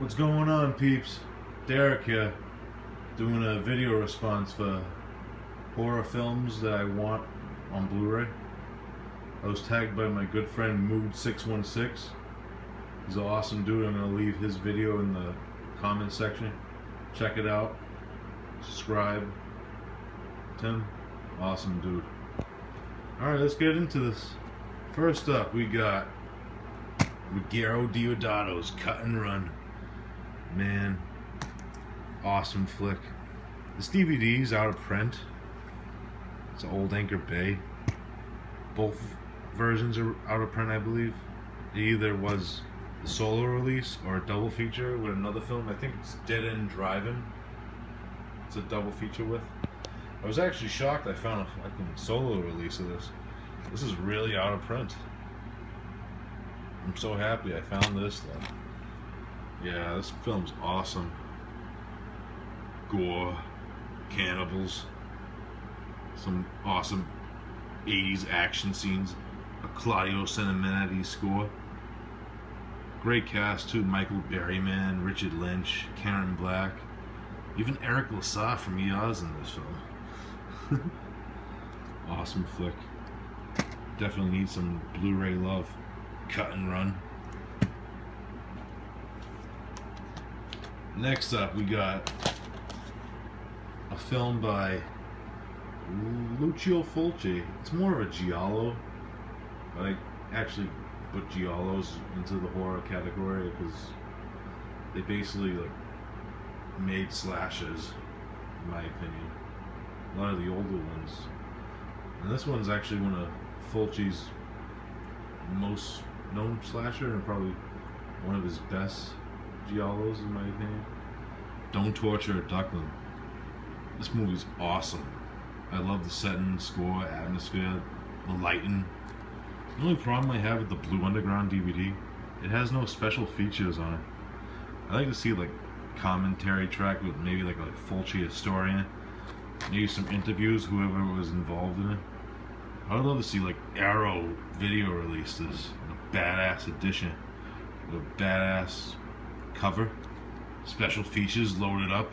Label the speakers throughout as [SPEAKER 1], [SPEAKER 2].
[SPEAKER 1] What's going on, peeps? Derek here, doing a video response for horror films that I want on Blu-ray. I was tagged by my good friend Mood616. He's an awesome dude. I'm going to leave his video in the comment section. Check it out. Subscribe. Tim, awesome dude. Alright, let's get into this. First up, we got Ruggero Deodato's Cut and Run. Man, awesome flick. This DVD's out of print. It's old Anchor Bay. Both versions are out of print, I believe. It either was a solo release or a double feature with another film. I think it's Dead End Driving. It's a double feature with. I was actually shocked I found a fucking solo release of this. This is really out of print. I'm so happy I found this though. Yeah, this film's awesome. Gore, cannibals, some awesome 80s action scenes, a Claudio Sentimentality score. Great cast too, Michael Berryman, Richard Lynch, Karen Black, even Eric Lassar from ER's in this film. Awesome flick. Definitely need some Blu-ray love. Cut and Run. Next up, we got a film by Lucio Fulci. It's more of a giallo, but I actually put giallos into the horror category because they basically like made slashers, in my opinion. A lot of the older ones, and this one's actually one of Fulci's most known slasher and probably one of his best giallos, in my opinion. Don't Torture a Duckling. This movie's awesome. I love the setting, score, atmosphere, the lighting. The only problem I have with the Blue Underground DVD, it has no special features on it. I like to see like commentary track with maybe like a Fulci historian, maybe some interviews, whoever was involved in it. I would love to see like Arrow video release this in a badass edition with a badass cover, special features loaded up.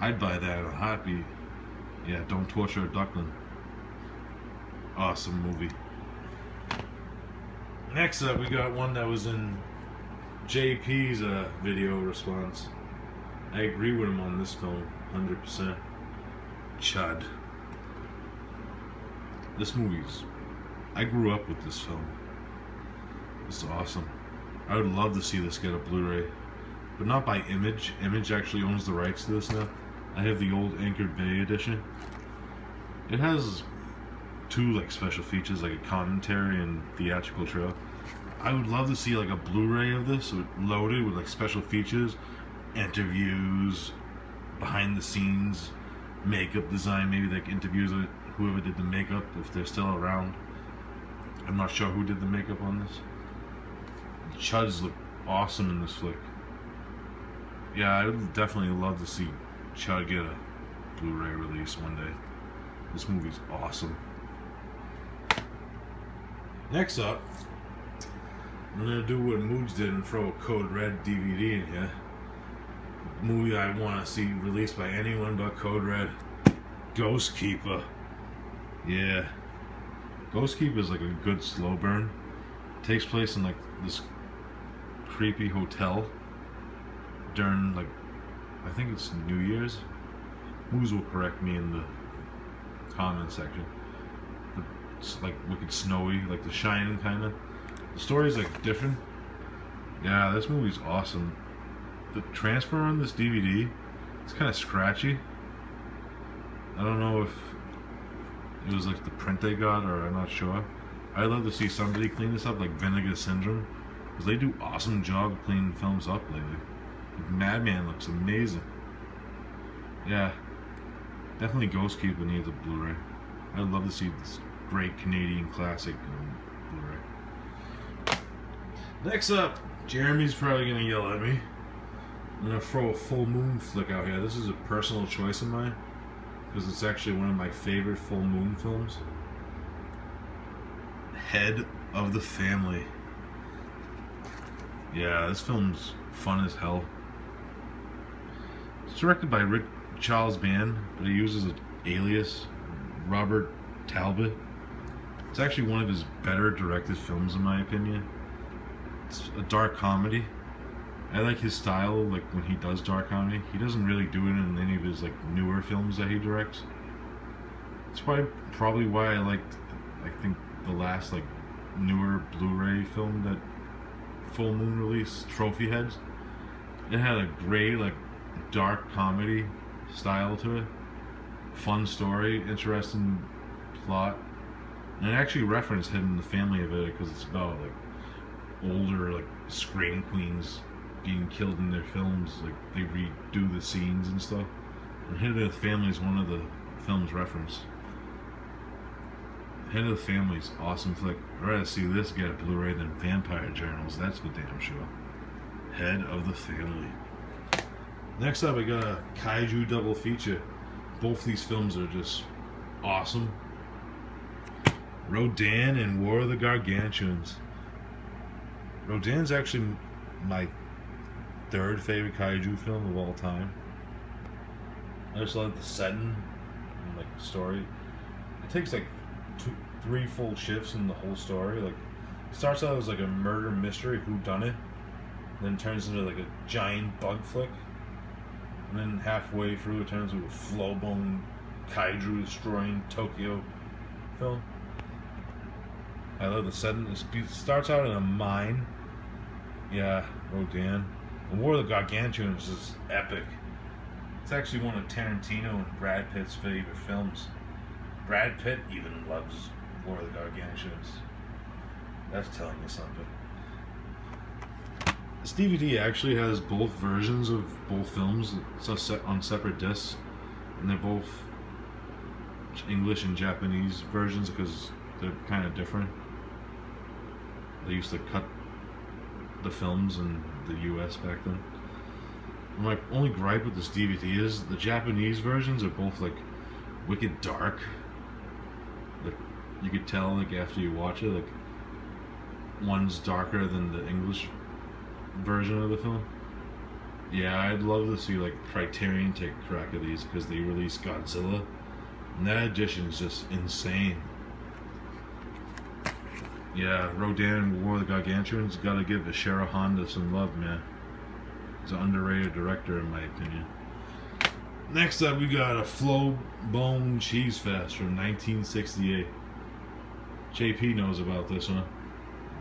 [SPEAKER 1] I'd buy that in a heartbeat. Yeah, Don't Torture a Duckling. Awesome movie. Next up, we got one that was in JP's video response. I agree with him on this film, 100%. Chud. This movie's... I grew up with this film. It's awesome. I would love to see this get a Blu-ray. But not by Image. Image actually owns the rights to this now. I have the old Anchor Bay edition. It has two like special features, like a commentary and theatrical trailer. I would love to see like a Blu-ray of this loaded with like special features, interviews, behind the scenes, makeup design, maybe like interviews with whoever did the makeup if they're still around. I'm not sure who did the makeup on this. The Chuds look awesome in this flick. Yeah, I would definitely love to see Chud get a Blu-ray release one day. This movie's awesome. Next up, I'm gonna do what Moods did and throw a Code Red DVD in here. Movie I want to see released by anyone but Code Red. Ghost Keeper. Yeah. Ghost Keeper is like a good slow burn. It takes place in like this creepy hotel during like, I think it's New Year's. Moose will correct me in the comment section. It's like wicked snowy, like The Shining kind of. The story's like different. Yeah, this movie's awesome. The transfer on this DVD, it's kind of scratchy. I don't know if it was like the print they got, or I'm not sure. I'd love to see somebody clean this up, like Vinegar Syndrome, because they do awesome job cleaning films up lately. Like Madman looks amazing. Yeah, definitely Ghost Keeper needs a Blu-ray. I'd love to see this great Canadian classic Blu-ray. Next up, Jeremy's probably gonna yell at me. I'm gonna throw a Full Moon flick out here. This is a personal choice of mine because it's actually one of my favorite Full Moon films. Head of the Family. Yeah, this film's fun as hell. It's directed by Charles Band, but he uses an alias, Robert Talbot. It's actually one of his better directed films, in my opinion. It's a dark comedy. I like his style, like when he does dark comedy. He doesn't really do it in any of his like newer films that he directs. It's probably why I think the last like newer Blu-ray film that Full Moon released, Trophy Heads. It had a great like dark comedy style to it. Fun story, interesting plot. And it actually referenced Hidden in the Family of it because it's about like older like scream queens being killed in their films. Like they redo the scenes and stuff. And Hidden in the Family is one of the films referenced. Head of the Family's awesome flick. I'd rather see this get a Blu-ray than Vampire Journals. That's for damn sure. Head of the Family. Next up, I got a Kaiju double feature. Both these films are just awesome. Rodan and War of the Gargantuans. Rodan's actually my third favorite Kaiju film of all time. I just love the setting and like the story. It takes like 3 full shifts in the whole story. Like, it starts out as like a murder mystery, whodunit, then turns into like a giant bug flick, and then halfway through it turns into a flow-bone kaiju destroying Tokyo film. I love the setting. It starts out in a mine. Yeah, Rodan. And War of the Gargantuans is epic. It's actually one of Tarantino and Brad Pitt's favorite films. Brad Pitt even loves War of the Gargantuans. That's telling you something. This DVD actually has both versions of both films. It's set on separate discs, and they're both English and Japanese versions because they're kind of different. They used to cut the films in the US back then. My only gripe with this DVD is the Japanese versions are both like wicked dark. Like you could tell like after you watch it, like one's darker than the English version of the film. Yeah, I'd love to see like Criterion take a crack at these because they released Godzilla, and that edition is just insane. Yeah, Rodan War of the Gargantuans, gotta give Ishiro Honda some love, man. He's an underrated director in my opinion. Next up, we got a Flow Bone Cheese Fest from 1968. JP knows about this one.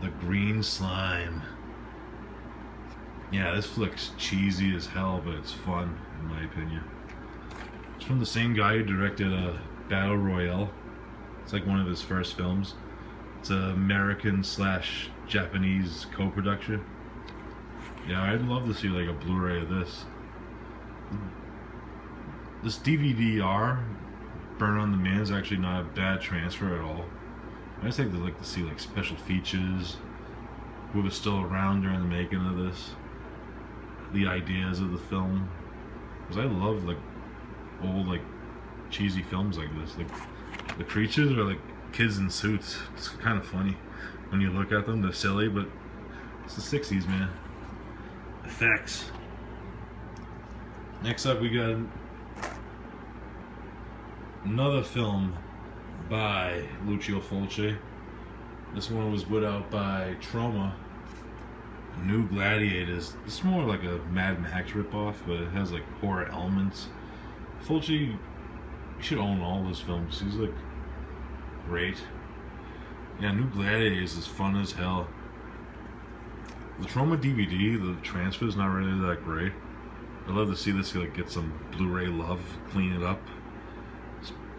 [SPEAKER 1] The Green Slime. Yeah, this flick's cheesy as hell, but it's fun, in my opinion. It's from the same guy who directed Battle Royale. It's like one of his first films. It's an American/Japanese co-production. Yeah, I'd love to see like a Blu-ray of this. This DVD-R, Burn on Demand, is actually not a bad transfer at all. I just think they'd like to see like special features, who was still around during the making of this, the ideas of the film, because I love like old like cheesy films like this. Like the creatures are like kids in suits. It's kind of funny when you look at them. They're silly, but it's the 60s, man. Effects. Next up, we got another film by Lucio Fulci. This one was put out by Troma. New Gladiators. It's more like a Mad Max ripoff, but it has like horror elements. Fulci, you should own all his films. He's like great. Yeah, New Gladiators is fun as hell. The Troma DVD, the transfer is not really that great. I'd love to see this like get some Blu-ray love, clean it up.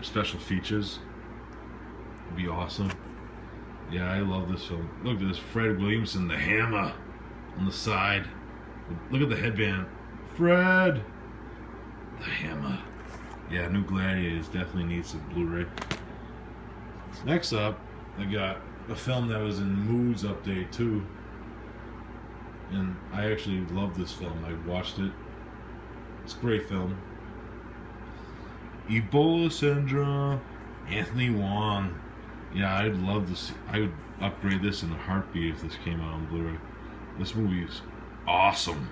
[SPEAKER 1] Special features would be awesome. Yeah, I love this film. Look at this, Fred Williamson, the hammer on the side. Look at the headband. Fred! The hammer. Yeah, New Gladiators definitely needs some Blu-ray. Next up, I got a film that was in Moods Update 2. And I actually love this film. I watched it. It's a great film. Ebola Syndrome. Anthony Wong. Yeah, I'd love to see. I would upgrade this in a heartbeat if this came out on Blu-ray. This movie is awesome.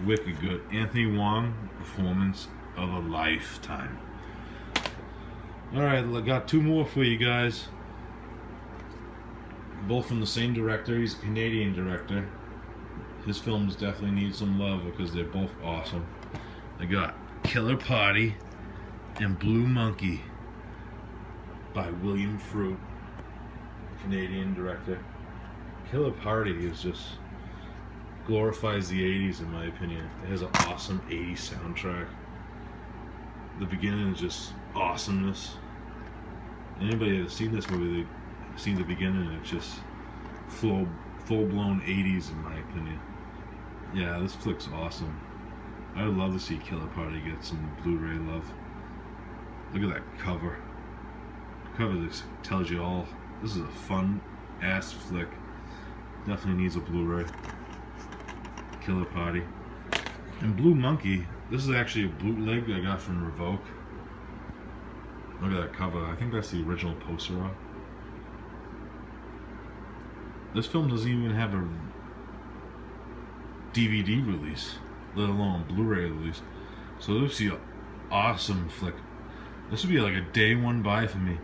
[SPEAKER 1] Wicked good. Anthony Wong, performance of a lifetime. Alright, I got two more for you guys. Both from the same director. He's a Canadian director. His films definitely need some love because they're both awesome. I got Killer Party and Blue Monkey by William Fruit, Canadian director. Killer Party is just glorifies the 80s in my opinion. It has an awesome 80s soundtrack. The beginning is just awesomeness. Anybody that's seen this movie, they've seen the beginning, it's just full-blown 80s in my opinion. Yeah, this flick's awesome. I would love to see Killer Party get some Blu-ray love. Look at that cover. The cover just tells you all. This is a fun-ass flick. Definitely needs a Blu-ray. Killer Party. And Blue Monkey, this is actually a bootleg I got from Revoke. Look at that cover. I think that's the original poster art. This film doesn't even have a DVD release, let alone Blu-ray release. So this would be an awesome flick. This would be like a day one buy for me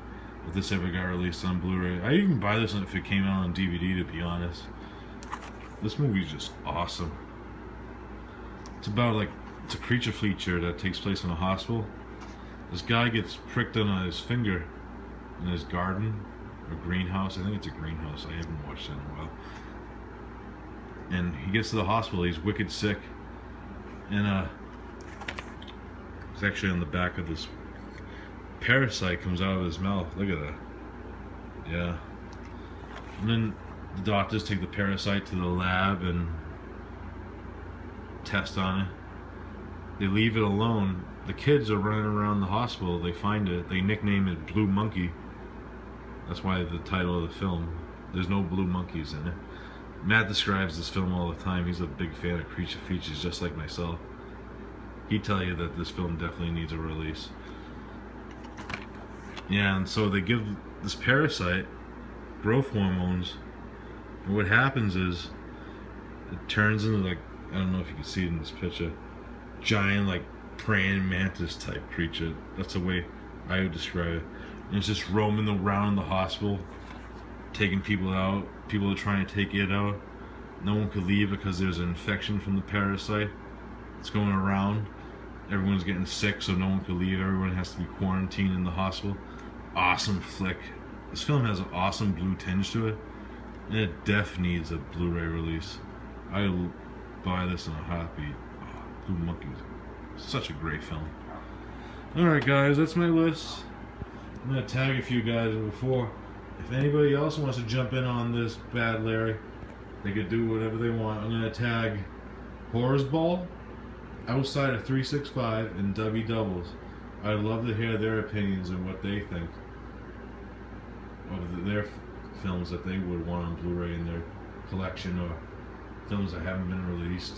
[SPEAKER 1] if this ever got released on Blu-ray. I'd even buy this if it came out on DVD, to be honest. This movie is just awesome. It's about it's a creature feature that takes place in a hospital. This guy gets pricked on his finger in his garden or greenhouse. I think it's a greenhouse. I haven't watched it in a while. And he gets to the hospital. He's wicked sick. And it's actually on the back of this parasite comes out of his mouth. Look at that. Yeah. And then the doctors take the parasite to the lab and test on it. They leave it alone. The kids are running around the hospital. They find it. They nickname it Blue Monkey. That's why the title of the film. There's no blue monkeys in it. Matt describes this film all the time. He's a big fan of creature features, just like myself. He'd tell you that this film definitely needs a release. Yeah, and so they give this parasite growth hormones, and what happens is it turns into I don't know if you can see it in this picture, giant praying mantis type creature. That's the way I would describe it. And it's just roaming around the hospital, taking people out. People are trying to take it out. No one could leave because there's an infection from the parasite. It's going around. Everyone's getting sick, so no one could leave. Everyone has to be quarantined in the hospital. Awesome flick. This film has an awesome blue tinge to it, and it definitely needs a Blu-ray release. I'll buy this in a heartbeat. Oh, Blue Monkey. Such a great film. Alright guys, that's my list. I'm going to tag a few guys before. If anybody else wants to jump in on this bad Larry, they could do whatever they want. I'm going to tag Horrors Ball, Outside of 365, and W Doubles. I'd love to hear their opinions and what they think of their films that they would want on Blu-ray in their collection, or films that haven't been released.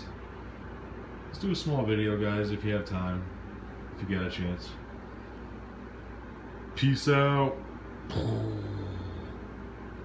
[SPEAKER 1] Let's do a small video, guys, if you have time, if you get a chance. Peace out.